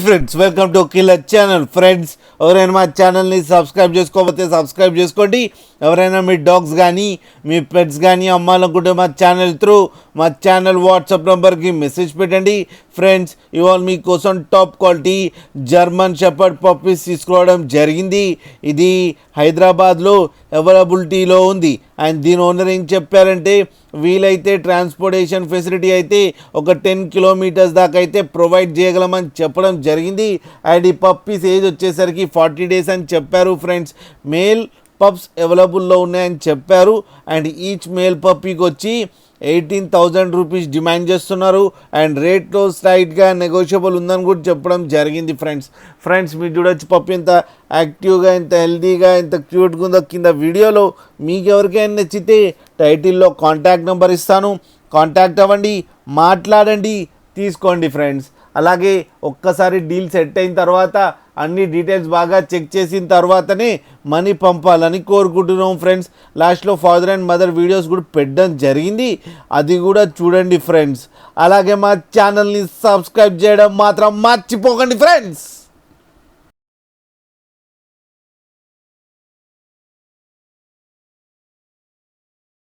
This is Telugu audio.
Friends welcome to killer channel. Friends ఎవరైనా మా ఛానల్ని సబ్స్క్రైబ్ చేసుకోకపోతే సబ్స్క్రైబ్ చేసుకోండి. ఎవరైనా మీ డాగ్స్ కానీ మీ పెట్స్ కానీ అమ్మాలనుకుంటే మా ఛానల్ త్రూ మా ఛానల్ వాట్సాప్ నెంబర్కి మెసేజ్ పెట్టండి. ఫ్రెండ్స్ ఇవాళ మీకోసం top quality German shepherd puppies తీసుకురావడం జరిగింది. ఇది హైదరాబాద్లో అవైలబిలిటీలో ఉంది. అండ్ దీని ఓనర్ ఏం చెప్పారంటే వీలైతే ట్రాన్స్పోర్టేషన్ ఫెసిలిటీ అయితే ఒక 10 కిలోమీటర్స్ దాకా అయితే ప్రొవైడ్ చేయగలమని చెప్పడం జరిగింది. అండ్ ఈ పప్పీస్ ఏజ్ వచ్చేసరికి 40 డేస్ అని చెప్పారు. ఫ్రెండ్స్ మేల్ పప్స్ అవైలబుల్లో ఉన్నాయని చెప్పారు. అండ్ ఈచ్ మేల్ పప్పీకి వచ్చి 18,000 రూపీస్ డిమాండ్ చేస్తున్నారు. అండ్ రేట్లో స్లైట్గా నెగోషియబుల్ ఉందని కూడా చెప్పడం జరిగింది. ఫ్రెండ్స్ మీరు చూడొచ్చు పప్పి ఎంత యాక్టివ్గా, ఎంత హెల్తీగా, ఎంత క్యూట్గా ఉందో కింద వీడియోలో. మీకు ఎవరికైనా నచ్చితే టైటిల్లో కాంటాక్ట్ నెంబర్ ఇస్తాను, కాంటాక్ట్ అవ్వండి, మాట్లాడండి, తీసుకోండి. ఫ్రెండ్స్ అలాగే ఒక్కసారి డీల్ సెట్ అయిన తర్వాత అన్ని డీటెయిల్స్ బాగా చెక్ చేసిన తర్వాతనే మనీ పంపాలని కోరుకుంటున్నాం. ఫ్రెండ్స్ లాస్ట్లో ఫాదర్ అండ్ మదర్ వీడియోస్ కూడా పెట్టడం జరిగింది, అది కూడా చూడండి. ఫ్రెండ్స్ అలాగే మా ఛానల్ని సబ్స్క్రైబ్ చేయడం మాత్రం మర్చిపోకండి. ఫ్రెండ్స్